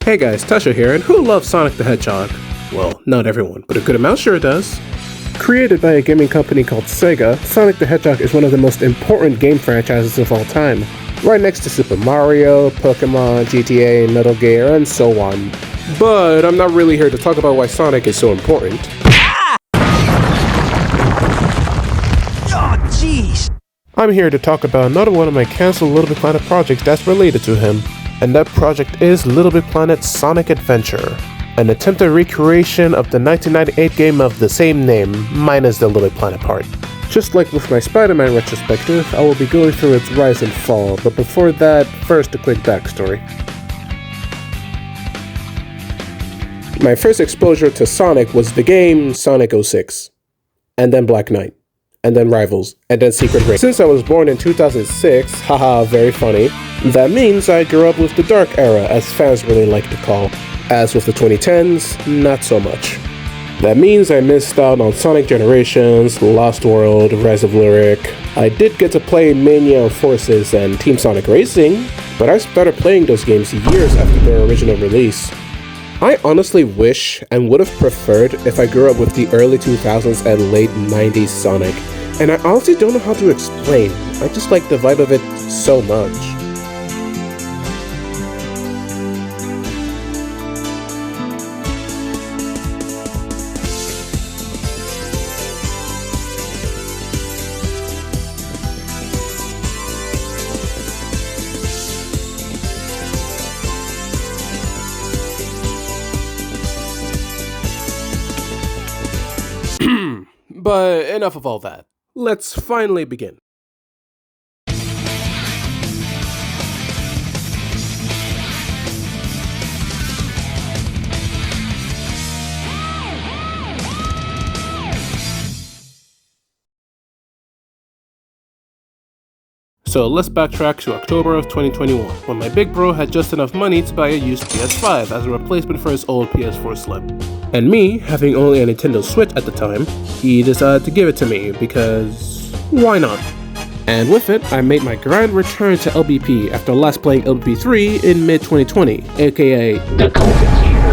Hey guys, Tasha here, and who loves Sonic the Hedgehog? Well, not everyone, but a good amount sure does. Created by a gaming company called Sega, Sonic the Hedgehog is one of the most important game franchises of all time, right next to Super Mario, Pokemon, GTA, Metal Gear, and so on. But I'm not really here to talk about why Sonic is so important. Oh, jeez! I'm here to talk about another one of my cancelled Little Big Planet projects that's related to him, and that project is Little Big Planet Sonic Adventure, an attempted recreation of the 1998 game of the same name, minus the Little Big Planet part. Just like with my Spider-Man retrospective, I will be going through its rise and fall, but before that, first a quick backstory. My first exposure to Sonic was the game Sonic 06, and then Black Knight, and then Rivals, and then Secret Race. Since I was born in 2006, haha, very funny, that means I grew up with the dark era, as fans really like to call. As with the 2010s, not so much. That means I missed out on Sonic Generations, Lost World, Rise of Lyric. I did get to play Mania and Forces and Team Sonic Racing, but I started playing those games years after their original release. I honestly wish and would have preferred if I grew up with the early 2000s and late 90s Sonic, and I honestly don't know how to explain. I just like the vibe of it so much. But enough of all that. Let's finally begin. So let's backtrack to October of 2021, when my big bro had just enough money to buy a used PS5 as a replacement for his old PS4 Slim. And me, having only a Nintendo Switch at the time, he decided to give it to me because why not? And with it, I made my grand return to LBP after last playing LBP 3 in mid-2020, aka the COVID year.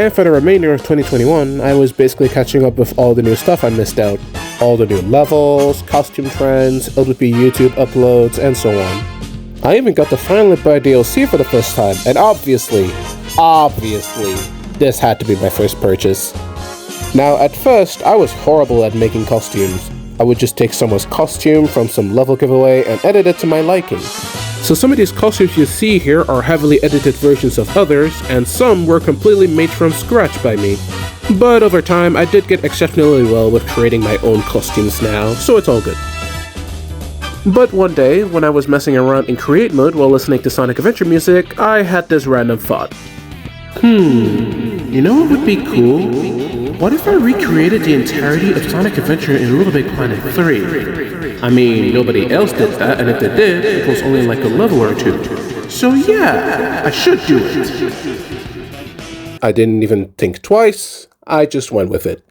And for the remainder of 2021, I was basically catching up with all the new stuff I missed out. All the new levels, costume trends, LBP YouTube uploads, and so on. I even got to finally buy DLC for the first time, and obviously, this had to be my first purchase. Now, at first, I was horrible at making costumes. I would just take someone's costume from some level giveaway and edit it to my liking. So some of these costumes you see here are heavily edited versions of others, and some were completely made from scratch by me. But over time, I did get exceptionally well with creating my own costumes now, so it's all good. But one day, when I was messing around in create mode while listening to Sonic Adventure music, I had this random thought. You know what would be cool? What if I recreated the entirety of Sonic Adventure in Little Big Planet 3? I mean, nobody else did that, and if they did, it was only like a level or two. So yeah, I should do it. I didn't even think twice, I just went with it.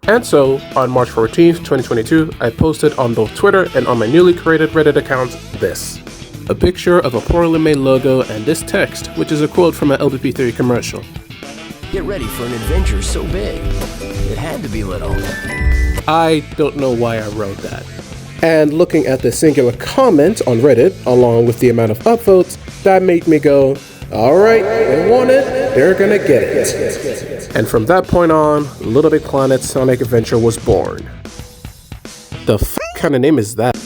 And so, on March 14th, 2022, I posted on both Twitter and on my newly created Reddit account this. A picture of a poorly made logo and this text, which is a quote from an LBP3 commercial. Get ready for an adventure so big, it had to be little. I don't know why I wrote that. And looking at the singular comment on Reddit, along with the amount of upvotes, that made me go, alright, they want it, they're gonna get it. And from that point on, Little Big Planet Sonic Adventure was born. The kind of name is that?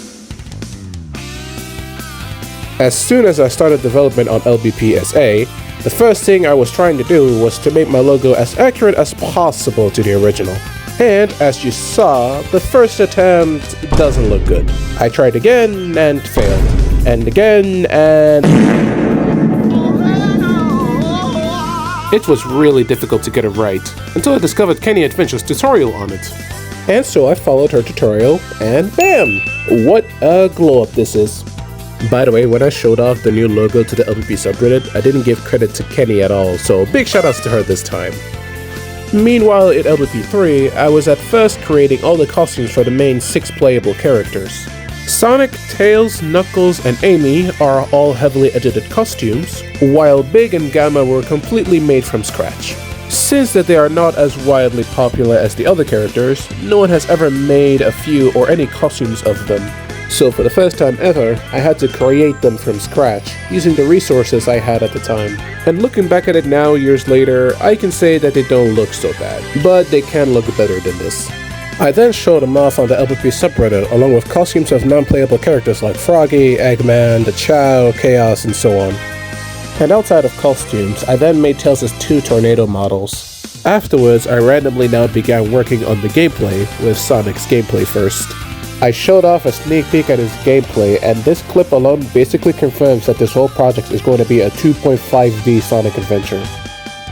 As soon as I started development on LBPSA, the first thing I was trying to do was to make my logo as accurate as possible to the original. And as you saw, the first attempt doesn't look good. I tried again and failed. And again and... It was really difficult to get it right, until I discovered Kenny Adventure's tutorial on it. And so I followed her tutorial, and bam! What a glow up this is. By the way, when I showed off the new logo to the LBP subreddit, I didn't give credit to Kenny at all, so big shoutouts to her this time. Meanwhile, in LBP 3, I was at first creating all the costumes for the main 6 playable characters. Sonic, Tails, Knuckles, and Amy are all heavily edited costumes, while Big and Gamma were completely made from scratch. Since that they are not as widely popular as the other characters, no one has ever made a few or any costumes of them. So for the first time ever, I had to create them from scratch, using the resources I had at the time. And looking back at it now, years later, I can say that they don't look so bad, but they can look better than this. I then showed them off on the LPP subreddit, along with costumes of non-playable characters like Froggy, Eggman, the Chow, Chaos, and so on. And outside of costumes, I then made Tails' 2 tornado models. Afterwards, I randomly now began working on the gameplay, with Sonic's gameplay first. I showed off a sneak peek at his gameplay, and this clip alone basically confirms that this whole project is going to be a 2.5D Sonic adventure.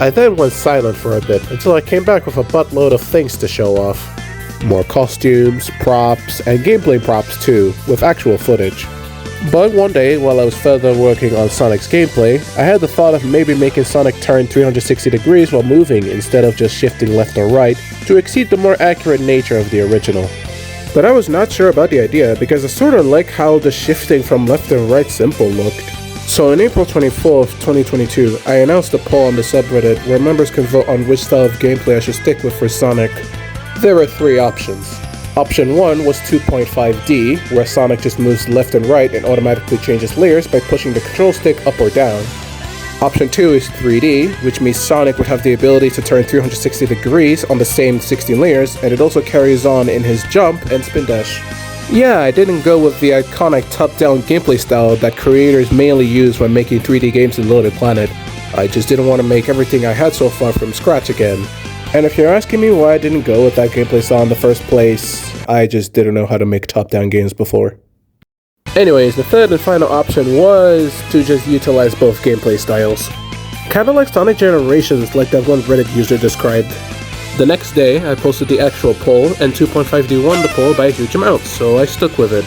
I then went silent for a bit, until I came back with a buttload of things to show off. More costumes, props, and gameplay props too, with actual footage. But one day, while I was further working on Sonic's gameplay, I had the thought of maybe making Sonic turn 360 degrees while moving instead of just shifting left or right, to exceed the more accurate nature of the original. But I was not sure about the idea because I sorta like how the shifting from left and right simple looked. So on April 24th, 2022, I announced a poll on the subreddit where members can vote on which style of gameplay I should stick with for Sonic. There were 3 options. Option 1 was 2.5D, where Sonic just moves left and right and automatically changes layers by pushing the control stick up or down. Option 2 is 3D, which means Sonic would have the ability to turn 360 degrees on the same 16 layers, and it also carries on in his jump and spin dash. Yeah, I didn't go with the iconic top-down gameplay style that creators mainly use when making 3D games in Loaded Planet. I just didn't want to make everything I had so far from scratch again. And if you're asking me why I didn't go with that gameplay style in the first place, I just didn't know how to make top-down games before. Anyways, the third and final option was to just utilize both gameplay styles. Kinda like Sonic Generations, like that one Reddit user described. The next day, I posted the actual poll, and 2.5D won the poll by a huge amount, so I stuck with it.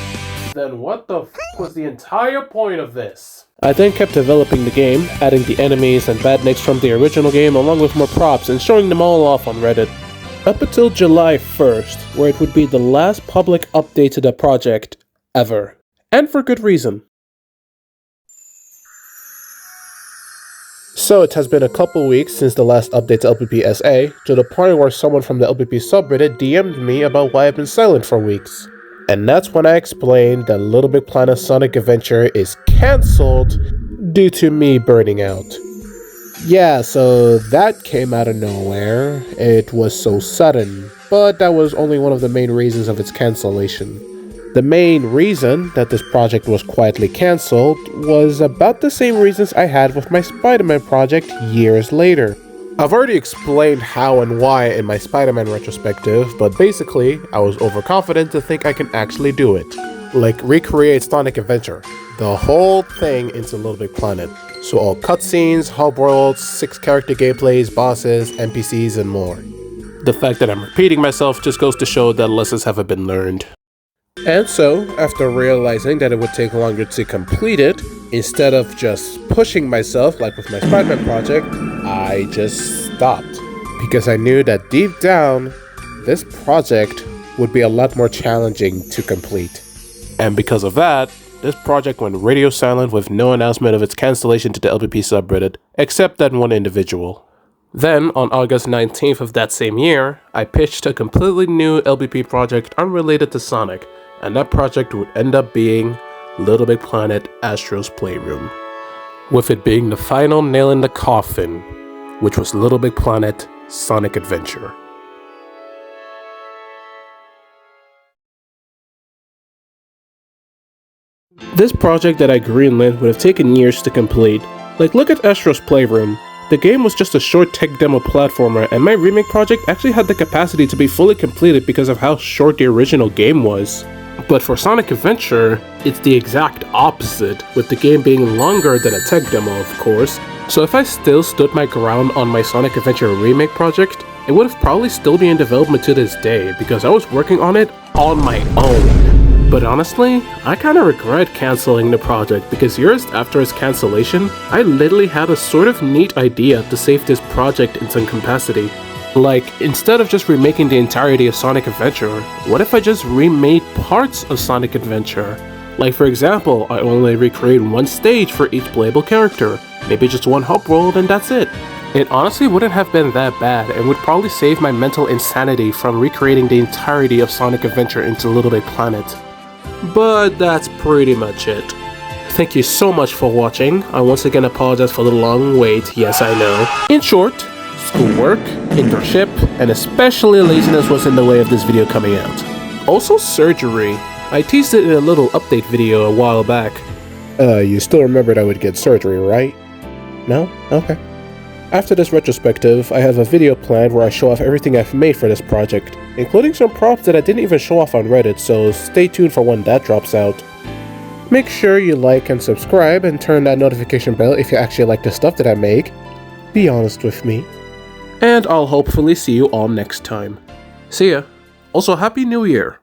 Then what the f was the entire point of this? I then kept developing the game, adding the enemies and badniks from the original game along with more props and showing them all off on Reddit. Up until July 1st, where it would be the last public update to the project ever. And for good reason. So it has been a couple weeks since the last update to LPP SA, to the point where someone from the LPP subreddit DM'd me about why I've been silent for weeks. And that's when I explained that Little Big Planet Sonic Adventure is cancelled due to me burning out. Yeah, so that came out of nowhere. It was so sudden, but that was only one of the main reasons of its cancellation. The main reason that this project was quietly cancelled was about the same reasons I had with my Spider-Man project years later. I've already explained how and why in my Spider-Man retrospective, but basically, I was overconfident to think I can actually do it. Like recreate Sonic Adventure, the whole thing into Little Big Planet. So all cutscenes, hub worlds, 6 character gameplays, bosses, NPCs, and more. The fact that I'm repeating myself just goes to show that lessons haven't been learned. And so, after realizing that it would take longer to complete it, instead of just pushing myself like with my Spider-Man project, I just stopped. Because I knew that deep down, this project would be a lot more challenging to complete. And because of that, this project went radio silent with no announcement of its cancellation to the LPP subreddit, except that one individual. Then, on August 19th of that same year, I pitched a completely new LPP project unrelated to Sonic, and that project would end up being Little Big Planet Astro's Playroom, with it being the final nail in the coffin, which was Little Big Planet Sonic Adventure. This project that I greenlit would have taken years to complete. Like, look at Astro's Playroom. The game was just a short tech demo platformer, and my remake project actually had the capacity to be fully completed because of how short the original game was. But for Sonic Adventure, it's the exact opposite, with the game being longer than a tech demo, of course. So if I still stood my ground on my Sonic Adventure remake project, it would have probably still been in development to this day, because I was working on it on my own. But honestly, I kinda regret cancelling the project, because years after its cancellation, I literally had a sort of neat idea to save this project in some capacity. Like, instead of just remaking the entirety of Sonic Adventure, what if I just remade parts of Sonic Adventure? Like, for example, I only recreate one stage for each playable character, maybe just one hub world and that's it. It honestly wouldn't have been that bad and would probably save my mental insanity from recreating the entirety of Sonic Adventure into Little Big Planet. But that's pretty much it. Thank you so much for watching. I once again apologize for the long wait, yes I know. In short, schoolwork, internship, and especially laziness was in the way of this video coming out. Also surgery. I teased it in a little update video a while back. You still remembered I would get surgery, right? No? Okay. After this retrospective, I have a video planned where I show off everything I've made for this project, including some props that I didn't even show off on Reddit, so stay tuned for when that drops out. Make sure you like and subscribe and turn that notification bell if you actually like the stuff that I make. Be honest with me. And I'll hopefully see you all next time. See ya. Also, Happy New Year!